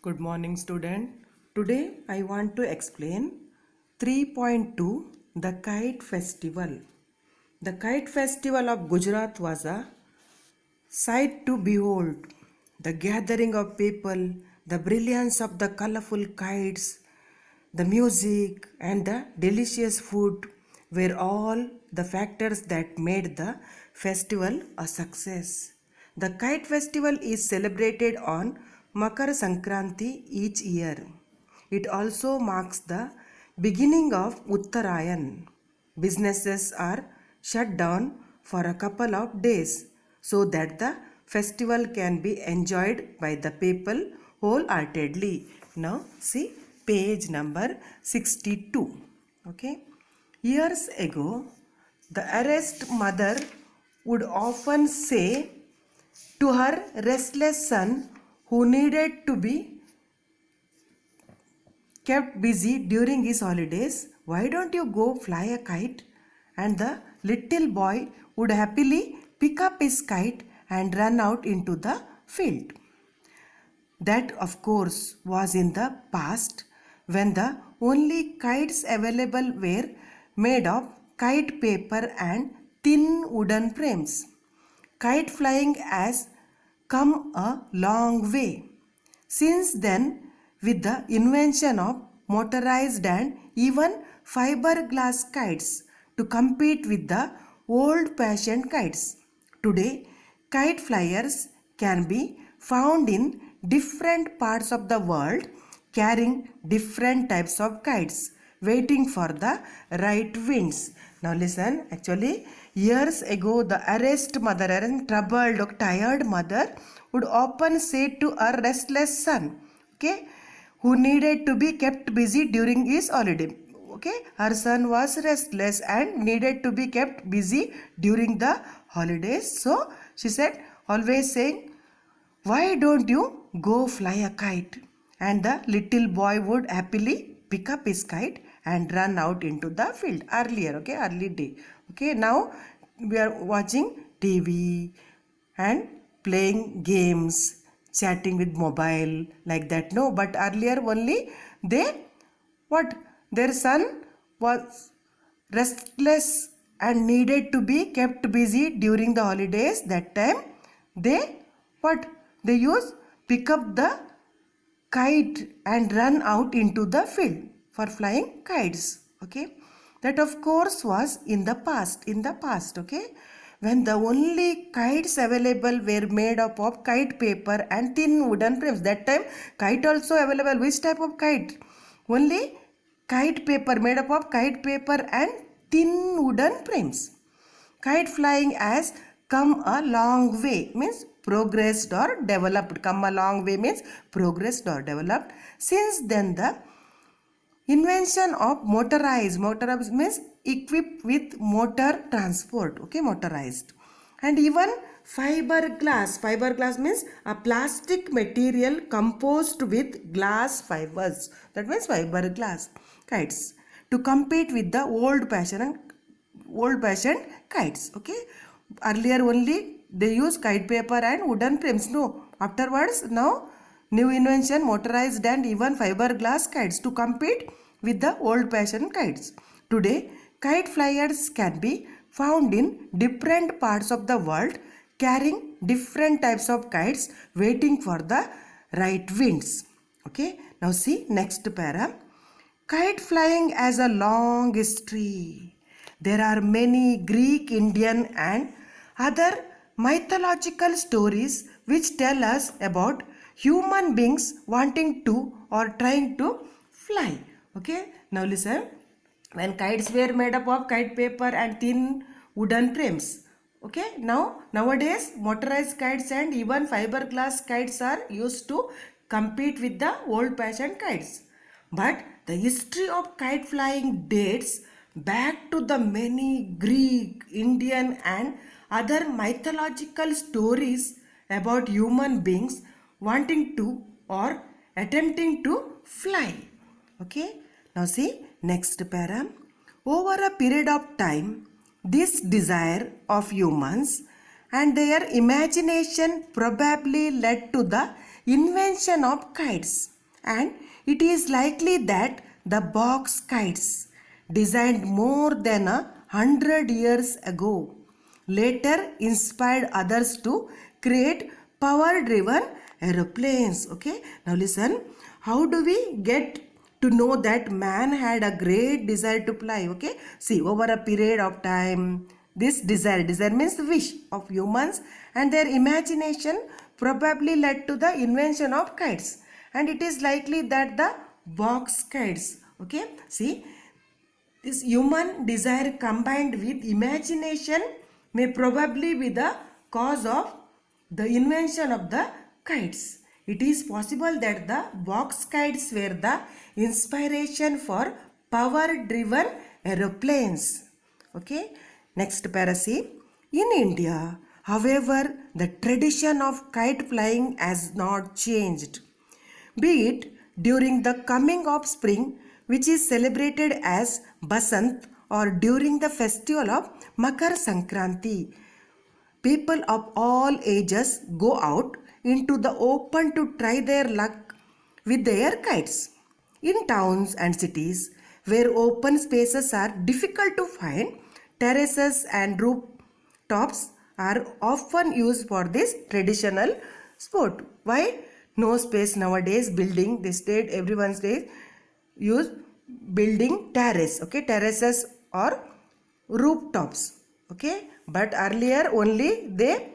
Good morning, student. Today I want to explain 3.2 The Kite Festival. The Kite Festival of Gujarat was a sight to behold. The gathering of people, the brilliance of the colorful kites, the music and the delicious food were all the factors that made the festival a success. The Kite Festival is celebrated on Makar Sankranti each year. It also marks the beginning of Uttarayan. Businesses are shut down for a couple of days so that the festival can be enjoyed by the people wholeheartedly. Now see page number 62. Okay. Years ago, the arrest mother would often say to her restless son who needed to be kept busy during his holidays, "Why don't you go fly a kite?" And the little boy would happily pick up his kite and run out into the field. That, of course, was in the past when the only kites available were made of kite paper and thin wooden frames. Kite flying has come a long way. Since then, with the invention of motorized and even fiberglass kites to compete with the old-fashioned kites. Today, kite flyers can be found in different parts of the world carrying different types of kites, waiting for the right winds. Now listen, actually years ago the arrest mother and troubled or tired mother would often say to her restless son, okay, who needed to be kept busy during his holiday. Okay, her son was restless and needed to be kept busy during the holidays. So she said, always saying, "Why don't you go fly a kite?" And the little boy would happily pick up his kite and run out into the field. Earlier, okay, early day. Okay, now we are watching TV and playing games, chatting with mobile like that. No, but earlier only they, what, their son was restless and needed to be kept busy during the holidays. That time they, what, they use pick up the kite and run out into the field for flying kites. Okay, that of course was in the past. Okay, when the only kites available were made up of kite paper and thin wooden frames. That time kite also available. Which type of kite? Only kite paper, made up of kite paper and thin wooden frames. Kite flying has come a long way, means progressed or developed. Come a long way means progressed or developed. Since then the invention of motorized means equipped with motor transport, okay, motorized. And even fiberglass means a plastic material composed with glass fibers, that means fiberglass kites, to compete with the old fashioned kites. Okay, earlier only they use kite paper and wooden frames. No, afterwards now new invention motorized and even fiberglass kites to compete with the old fashioned kites. Today kite flyers can be found in different parts of the world carrying different types of kites waiting for the right winds. Okay, now see next para. Kite flying has a long history. There are many Greek, Indian and other mythological stories which tell us about human beings wanting to or trying to fly. Okay, now listen. When kites were made up of kite paper and thin wooden frames. Okay, nowadays motorized kites and even fiberglass kites are used to compete with the old-fashioned kites. But the history of kite flying dates back to the many Greek, Indian and other mythological stories about human beings wanting to or attempting to fly. Okay, now see next para. Over a period of time, this desire of humans and their imagination probably led to the invention of kites, and it is likely that the box kites, designed more than 100 years ago, later inspired others to create power driven aeroplanes. Okay, now listen, how do we get to know that man had a great desire to fly? Okay, see, over a period of time, this desire means wish of humans and their imagination probably led to the invention of kites, and it is likely that the box kites, okay, see, this human desire combined with imagination may probably be the cause of the invention of the kites. It is possible that the box kites were the inspiration for power-driven aeroplanes. Okay, next para see. In India, however, the tradition of kite flying has not changed. Be it during the coming of spring, which is celebrated as Basant, or during the festival of Makar Sankranti. People of all ages go out into the open to try their luck with their kites. In towns and cities where open spaces are difficult to find, terraces and rooftops are often used for this traditional sport. Why? No space nowadays, building, they state, everyone stays, use building terrace, okay, terraces or rooftops, okay, but earlier only they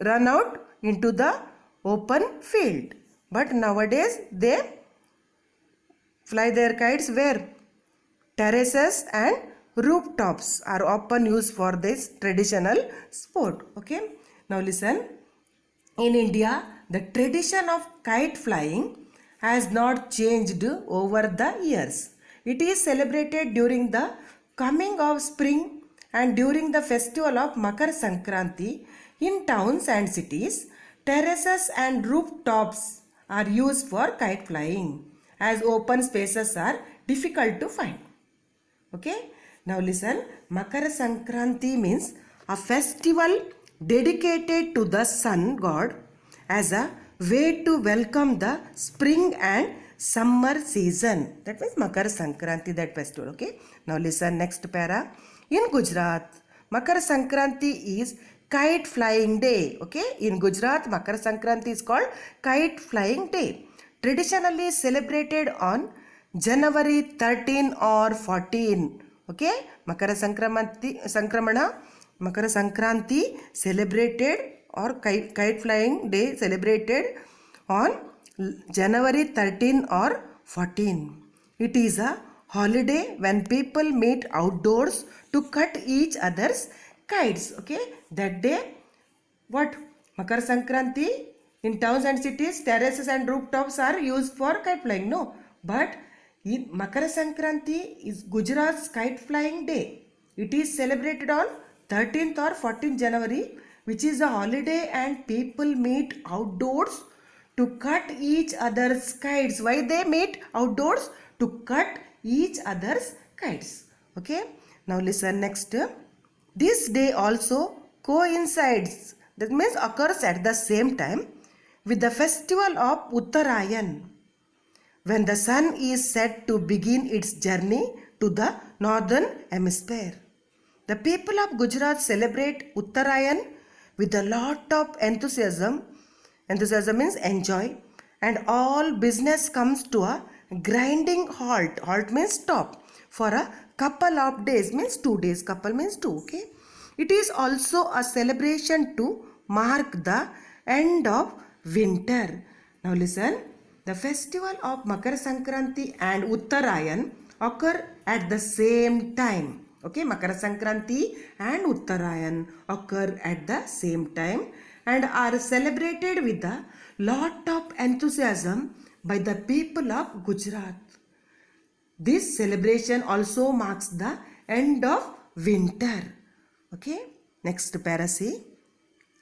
run out into the open field, but nowadays they fly their kites where? Terraces and rooftops are often used for this traditional sport. Okay, now listen, in India the tradition of kite flying has not changed over the years. It is celebrated during the coming of spring and during the festival of Makar Sankranti. In towns and cities, terraces and rooftops are used for kite flying as open spaces are difficult to find. Okay, now listen, Makara Sankranti means a festival dedicated to the sun god as a way to welcome the spring and summer season. That means Makara Sankranti, that festival. Okay, now listen, next para. In Gujarat, Makara Sankranti is kite flying day. Okay, in Gujarat, Makara Sankranti is called kite flying day, traditionally celebrated on January 13 or 14. Okay, Makara Sankranti celebrated, or kite flying day celebrated on January 13 or 14. It is a holiday when people meet outdoors to cut each other's kites. Okay, that day, what? Makar Sankranti, in towns and cities, terraces and rooftops are used for kite flying. No, but in Makara Sankranti is Gujarat's kite flying day. It is celebrated on 13th or 14th January, which is a holiday, and people meet outdoors to cut each other's kites. Why they meet outdoors? To cut each other's kites. Okay, now listen next. This day also coincides, that means occurs at the same time, with the festival of Uttarayan, when the sun is set to begin its journey to the northern hemisphere. The people of Gujarat celebrate Uttarayan with a lot of enthusiasm. Enthusiasm means enjoy, and all business comes to a grinding halt. Halt means stop for a couple of days, means 2 days. Couple means 2. Okay, it is also a celebration to mark the end of winter. Now listen, the festival of Makar Sankranti and Uttarayan occur at the same time. Okay, Makara Sankranti and Uttarayan occur at the same time and are celebrated with a lot of enthusiasm by the people of Gujarat. This celebration also marks the end of winter. Okay, next para see.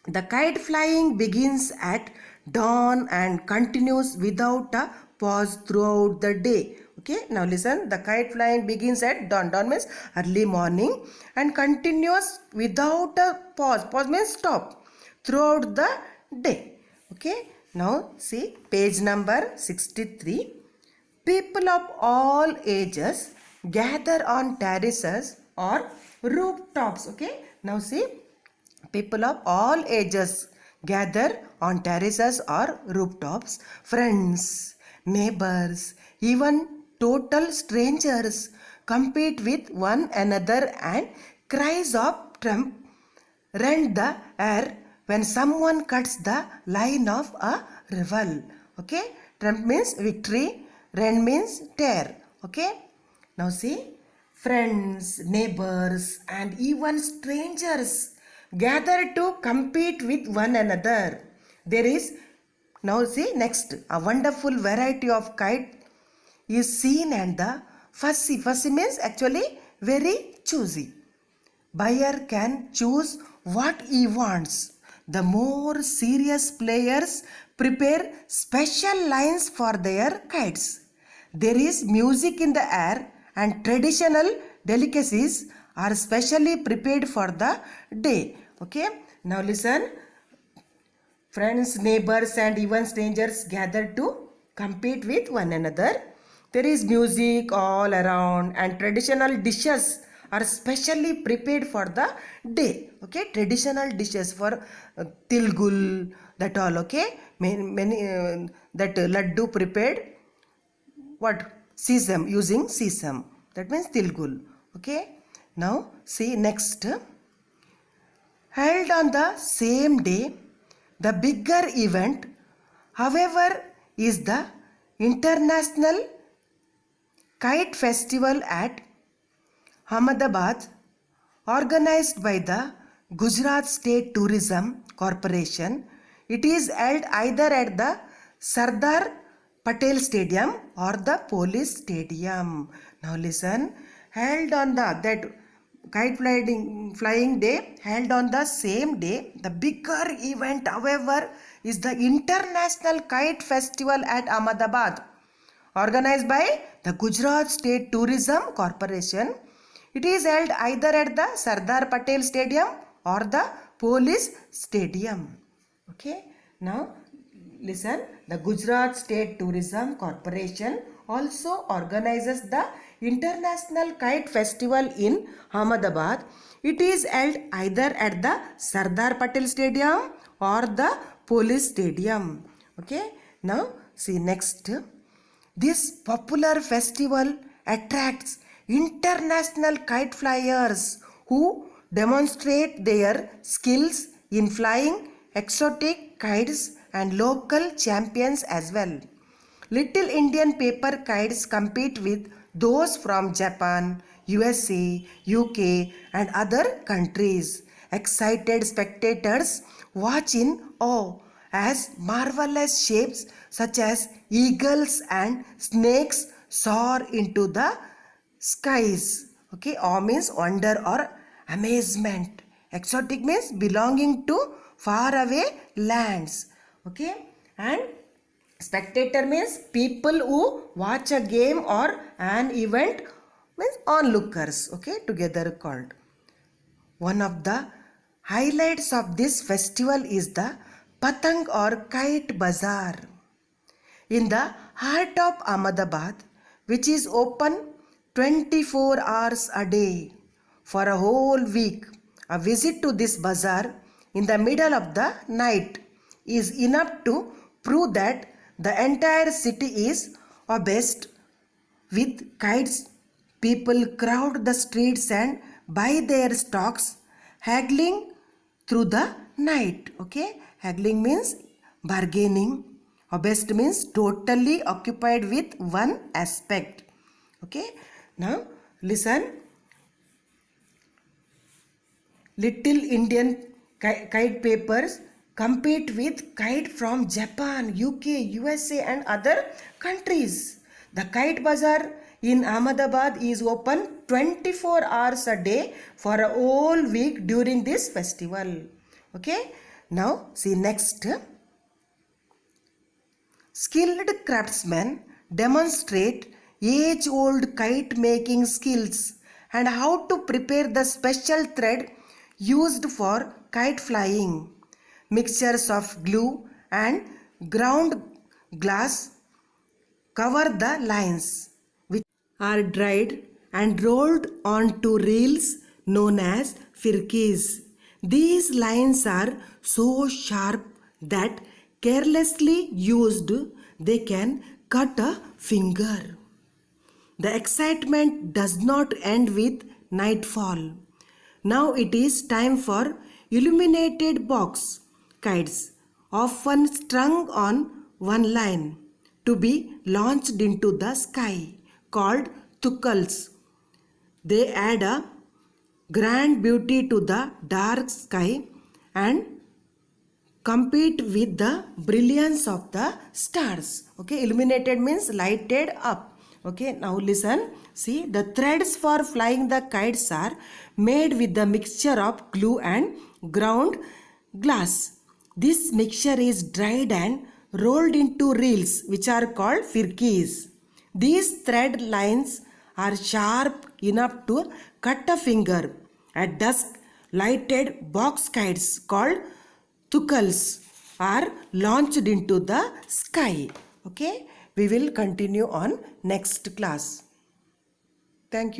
The kite flying begins at dawn and continues without a pause throughout the day. Okay, now listen, the kite flying begins at dawn. Dawn means early morning and continues without a pause. Pause means stop throughout the day. Okay, Now see page number 63. People of all ages gather on terraces or rooftops. Okay. Now see, people of all ages gather on terraces or rooftops. Friends, neighbors, even total strangers compete with one another, and cries of triumph rend the air when someone cuts the line of a rival. Okay. Trump means victory. Rend means tear. Okay. Now see. Friends, neighbors and even strangers gather to compete with one another. There is, now see next, a wonderful variety of kite is seen, and the fussy. Fussy means actually very choosy. Buyer can choose what he wants. The more serious players prepare special lines for their kites. There is music in the air, and traditional delicacies are specially prepared for the day. Okay, now listen. Friends, neighbors and even strangers gather to compete with one another. There is music all around, and traditional dishes are specially prepared for the day. Okay, traditional dishes for tilgul, that all. Okay, many that laddu prepared what, sesame, using sesame, that means tilgul. Okay, now see next. Held on the same day, the bigger event, however, is the International Kite Festival at Ahmedabad, organized by the Gujarat State Tourism Corporation. It is held either at the Sardar Patel Stadium or the Police Stadium. Now listen, held on that kite flying day, held on the same day. The bigger event, however, is the International Kite Festival at Ahmedabad, organized by the Gujarat State Tourism Corporation. It is held either at the Sardar Patel Stadium or the Police Stadium. Okay. Now listen, the Gujarat State Tourism Corporation also organizes the International Kite Festival in Ahmedabad. It is held either at the Sardar Patel Stadium or the Police Stadium. Okay. Now see next. This popular festival attracts international kite flyers who demonstrate their skills in flying exotic kites, and local champions as well. Little Indian paper kites compete with those from Japan, USA, UK and other countries. Excited spectators watch in awe as marvelous shapes such as eagles and snakes soar into the skies. Okay, awe means wonder or amazement. Exotic means belonging to far away lands. Okay, and spectator means people who watch a game or an event, means onlookers. Okay, together called. One of the highlights of this festival is the Patang or Kite Bazaar in the heart of Ahmedabad, which is open 24 hours a day for a whole week. A visit to this bazaar in the middle of the night is enough to prove that the entire city is abuzed with kites. People crowd the streets and buy their stocks, haggling through the night. Okay, haggling means bargaining. Abuzed means totally occupied with one aspect. Okay, now listen. Little Indian kite papers compete with kite from Japan, UK, USA and other countries. The Kite Bazaar in Ahmedabad is open 24 hours a day for a whole week during this festival. Okay. Now see next. Skilled craftsmen demonstrate age-old kite making skills and how to prepare the special thread used for kite flying. Mixtures of glue and ground glass cover the lines, which are dried and rolled onto reels known as firkis. These lines are so sharp that carelessly used they can cut a finger. The excitement does not end with nightfall. Now it is time for illuminated box kites, often strung on one line, to be launched into the sky, called tukals. They add a grand beauty to the dark sky and compete with the brilliance of the stars. Okay, illuminated means lighted up. Okay, now listen. See, the threads for flying the kites are made with the mixture of glue and ground glass. This mixture is dried and rolled into reels, which are called firkis. These thread lines are sharp enough to cut a finger. At dusk, lighted box kites called tukals are launched into the sky. Okay, we will continue on next class. Thank you.